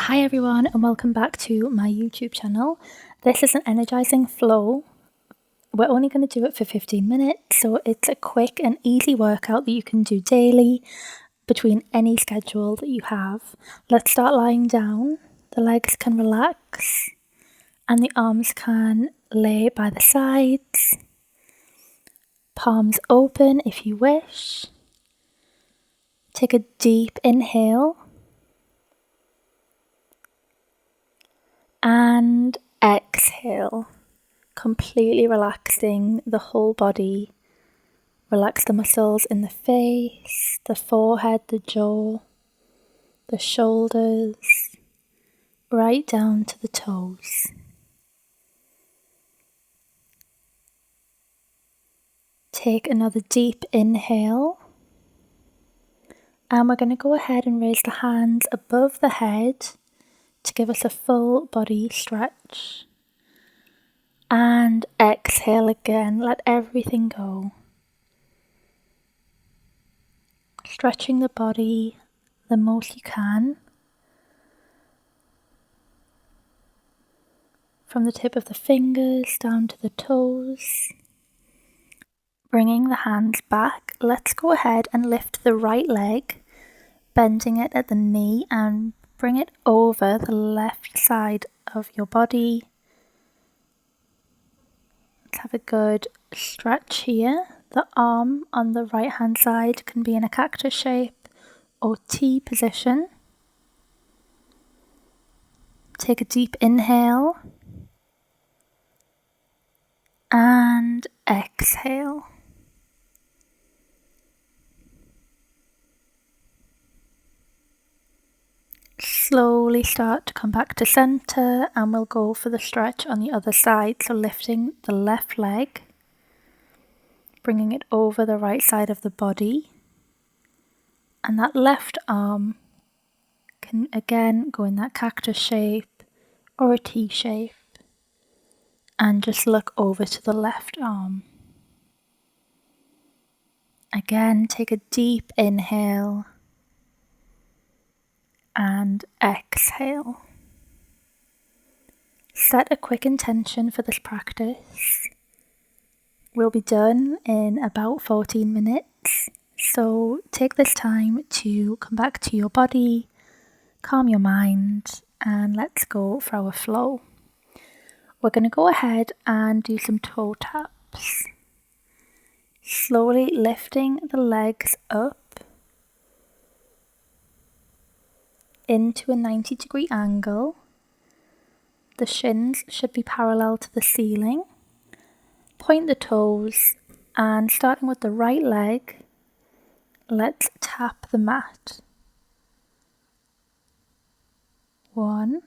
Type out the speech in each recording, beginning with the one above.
Hi everyone and welcome back to my YouTube channel. This is an energizing flow. We're only going to do it for 15 minutes, so it's a quick and easy workout that you can do daily between any schedule that you have. Let's start lying down. The legs can relax and the arms can lay by the sides. Palms open if you wish. Take a deep inhale. And exhale, completely relaxing the whole body. Relax the muscles in the face, the forehead, the jaw, the shoulders, right down to the toes. Take another deep inhale. And we're going to go ahead and raise the hands above the head to give us a full body stretch. And exhale again, let everything go. Stretching the body the most you can. From the tip of the fingers down to the toes. Bringing the hands back, let's go ahead and lift the right leg, bending it at the knee and bring it over the left side of your body. Let's have a good stretch here. The arm on the right hand side can be in a cactus shape or T position. Take a deep inhale and exhale. Slowly start to come back to center and we'll go for the stretch on the other side. So lifting the left leg, bringing it over the right side of the body. And that left arm can again go in that cactus shape or a T shape. And just look over to the left arm. Again, take a deep inhale and exhale. Set a quick intention for this practice. We'll be done in about 14 minutes. So take this time to come back to your body, calm your mind, and let's go for our flow. We're going to go ahead and do some toe taps. Slowly lifting the legs up into a 90-degree angle. The shins should be parallel to the ceiling. Point the toes and starting with the right leg, let's tap the mat. 1,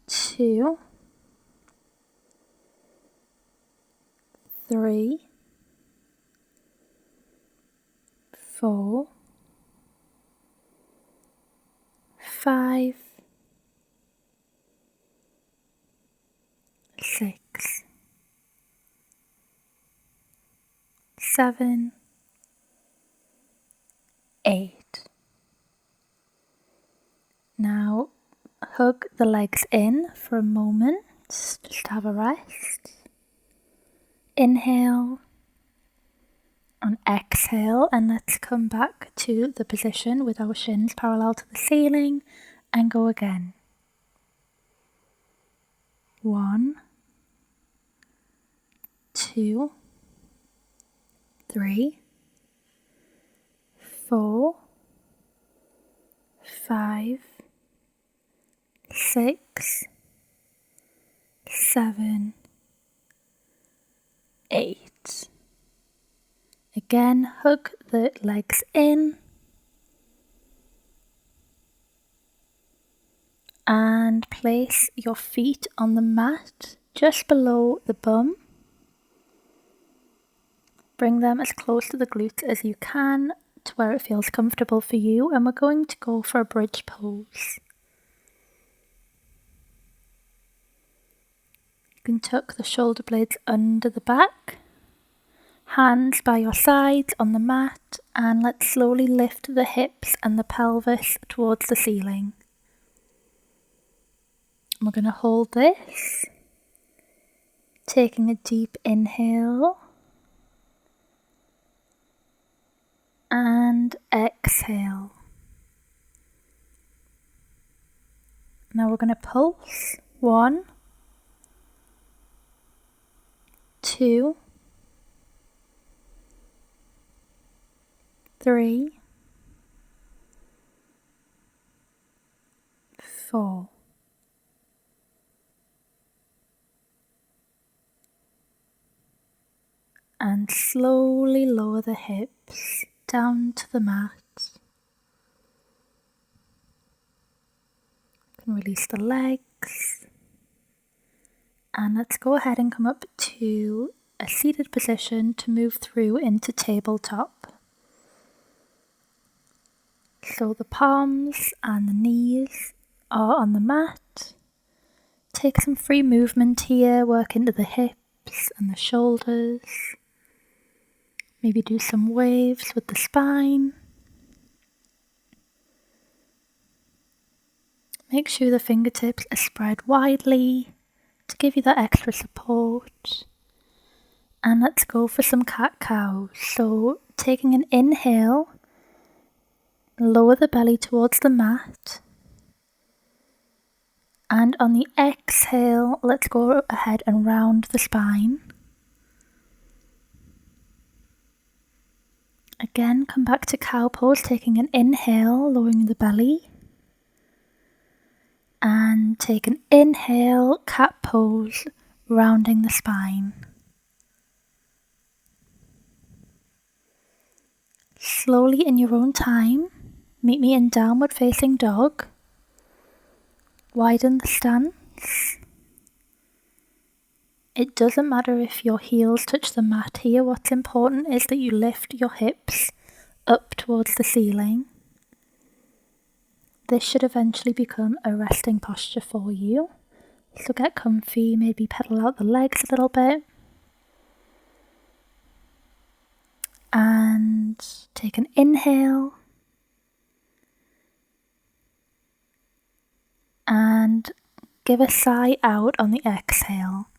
2, 3, 4, 5, 6, 7, 8. Now hug the legs in for a moment, just have a rest. Inhale and exhale, and let's come back to the position with our shins parallel to the ceiling and go again. 1, 2, 3, 4, 5, 6, 7, 8. Again, hug the legs in and place your feet on the mat just below the bum. Bring them as close to the glutes as you can to where it feels comfortable for you, and we're going to go for a bridge pose. You can tuck the shoulder blades under the back, Hands by your sides on the mat, and let's slowly lift the hips and the pelvis towards the ceiling. We're going to hold this, taking a deep inhale and exhale. Now we're going to pulse. 1, 2, 3, 4. And slowly lower the hips down to the mat. You can release the legs. And let's go ahead and come up to a seated position to move through into tabletop. So the palms and the knees are on the mat. Take some free movement here, work into the hips and the shoulders. Maybe do some waves with the spine. Make sure the fingertips are spread widely to give you that extra support. And let's go for some cat-cow. So taking an inhale, lower the belly towards the mat. And on the exhale, let's go ahead and round the spine. Again, come back to cow pose, taking an inhale, lowering the belly. And take an inhale, cat pose, rounding the spine. Slowly in your own time, meet me in downward facing dog. Widen the stance. It doesn't matter if your heels touch the mat here. What's important is that you lift your hips up towards the ceiling. This should eventually become a resting posture for you. So get comfy, maybe pedal out the legs a little bit. And take an inhale. And give a sigh out on the exhale.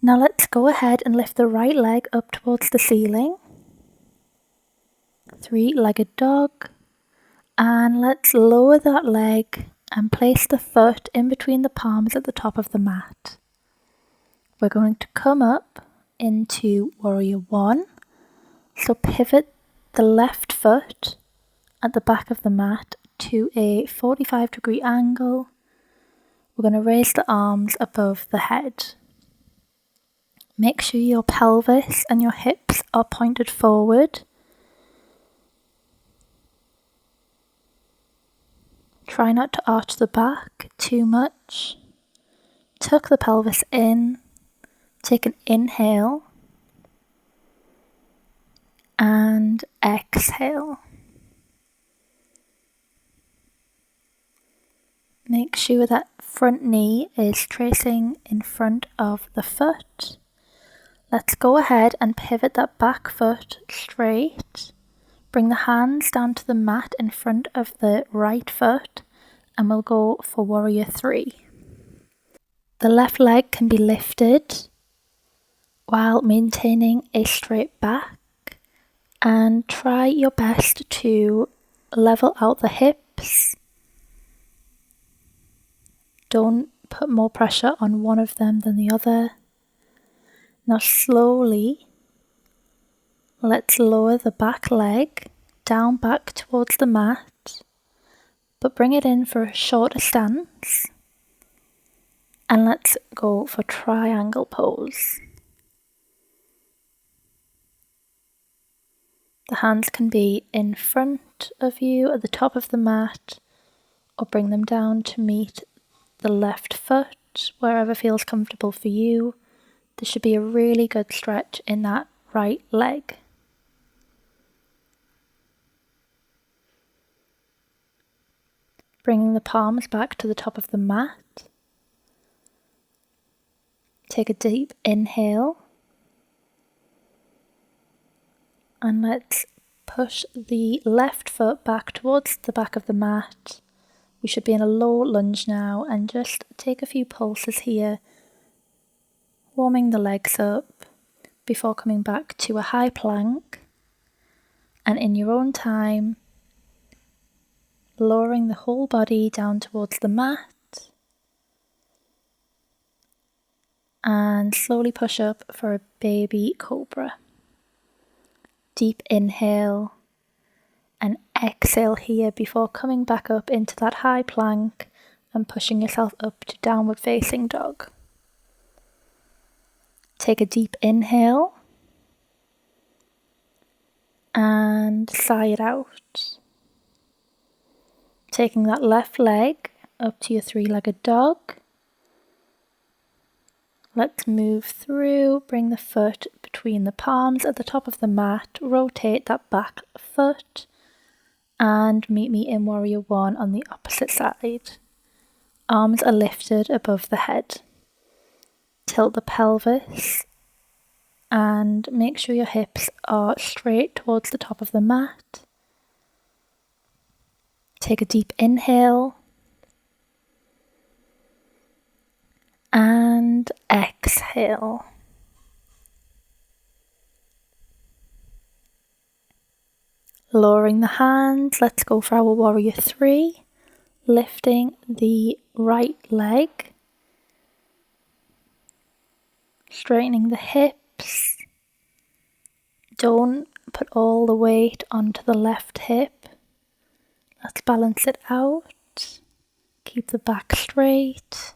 Now let's go ahead and lift the right leg up towards the ceiling. 3-legged dog. And let's lower that leg and place the foot in between the palms at the top of the mat. We're going to come up into Warrior 1. So pivot the left foot at the back of the mat to a 45-degree angle. We're going to raise the arms above the head. Make sure your pelvis and your hips are pointed forward. Try not to arch the back too much. Tuck the pelvis in. Take an inhale. And exhale. Make sure that front knee is tracing in front of the foot. Let's go ahead and pivot that back foot straight. Bring the hands down to the mat in front of the right foot, and we'll go for Warrior 3. The left leg can be lifted while maintaining a straight back, and try your best to level out the hips. Don't put more pressure on one of them than the other. Now slowly, let's lower the back leg down back towards the mat, but bring it in for a shorter stance. And let's go for triangle pose. The hands can be in front of you at the top of the mat, or bring them down to meet the left foot, wherever feels comfortable for you. There should be a really good stretch in that right leg. Bringing the palms back to the top of the mat. Take a deep inhale. And let's push the left foot back towards the back of the mat. We should be in a low lunge now, and just take a few pulses here, warming the legs up before coming back to a high plank. And in your own time, lowering the whole body down towards the mat. And slowly push up for a baby cobra. Deep inhale and exhale here before coming back up into that high plank and pushing yourself up to downward facing dog. Take a deep inhale and sigh it out. Taking that left leg up to your three-legged dog. Let's move through, bring the foot between the palms at the top of the mat, rotate that back foot, and meet me in Warrior One on the opposite side. Arms are lifted above the head. Tilt the pelvis and make sure your hips are straight towards the top of the mat. Take a deep inhale and exhale. Lowering the hands, let's go for our Warrior Three, lifting the right leg, straightening the hips. Don't put all the weight onto the left hip. Let's balance it out. Keep the back straight.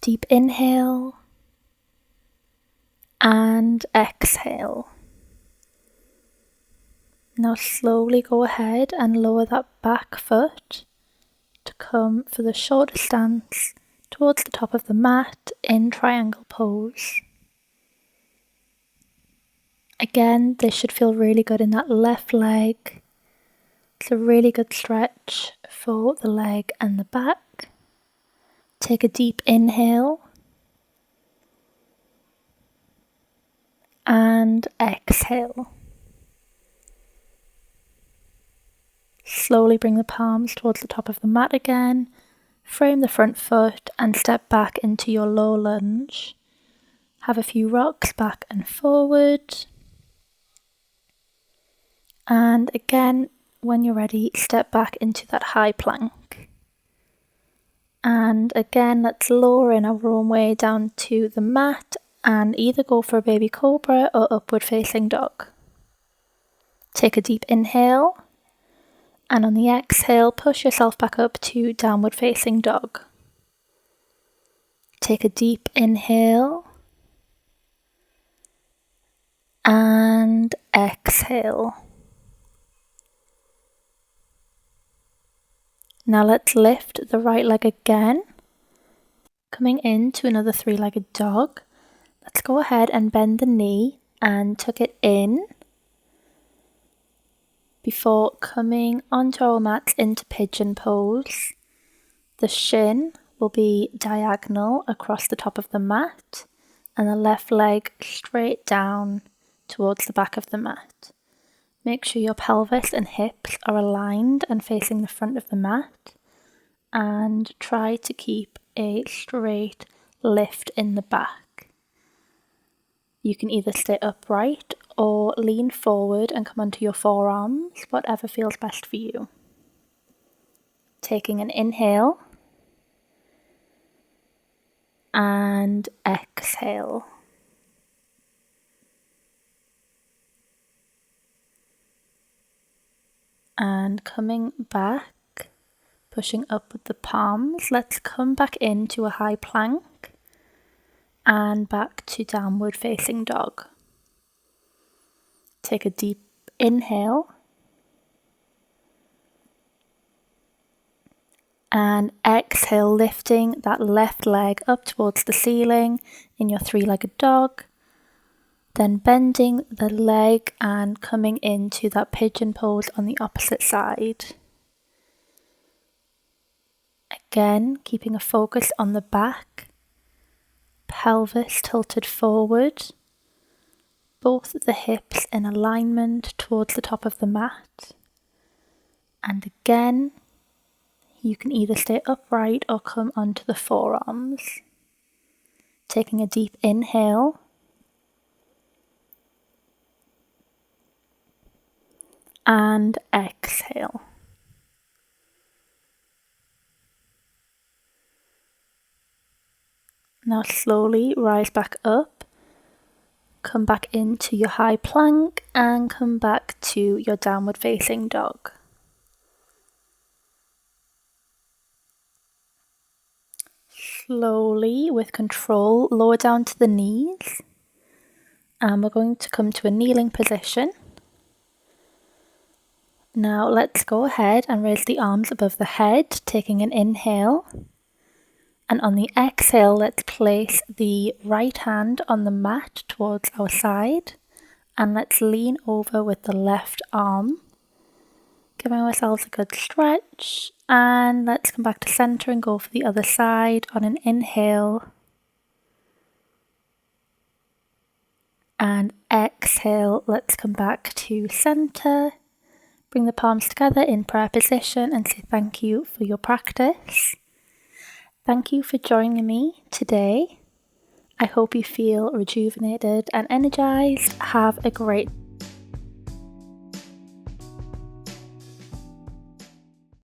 Deep inhale and exhale. Now slowly go ahead and lower that back foot to come for the shoulder stance towards the top of the mat in triangle pose. Again, this should feel really good in that left leg. It's a really good stretch for the leg and the back. Take a deep inhale and exhale. Slowly bring the palms towards the top of the mat again. Frame the front foot and step back into your low lunge. Have a few rocks back and forward. And again, when you're ready, step back into that high plank. And again, let's lower in our own way down to the mat and either go for a baby cobra or upward facing dog. Take a deep inhale. And on the exhale, push yourself back up to downward facing dog. Take a deep inhale and exhale. Now let's lift the right leg again. Coming into another three-legged dog. Let's go ahead and bend the knee and tuck it in before coming onto our mats into pigeon pose. The shin will be diagonal across the top of the mat and the left leg straight down towards the back of the mat. Make sure your pelvis and hips are aligned and facing the front of the mat, and try to keep a straight lift in the back. You can either stay upright or lean forward and come onto your forearms, whatever feels best for you. Taking an inhale and exhale. And coming back, pushing up with the palms, let's come back into a high plank and back to downward facing dog. Take a deep inhale and exhale, lifting that left leg up towards the ceiling in your three-legged dog, then bending the leg and coming into that pigeon pose on the opposite side. Again, keeping a focus on the back, pelvis tilted forward, both the hips in alignment towards the top of the mat. And again, you can either stay upright or come onto the forearms. Taking a deep inhale. And exhale. Now slowly rise back up, come back into your high plank and come back to your downward facing dog. Slowly, with control, lower down to the knees, and we're going to come to a kneeling position. Now let's go ahead and raise the arms above the head, taking an inhale. And on the exhale, let's place the right hand on the mat towards our side, and let's lean over with the left arm, giving ourselves a good stretch. And let's come back to center and go for the other side on an inhale. And exhale, let's come back to center. Bring the palms together in prayer position and say thank you for your practice. Thank you for joining me today. I hope you feel rejuvenated and energized. Have a great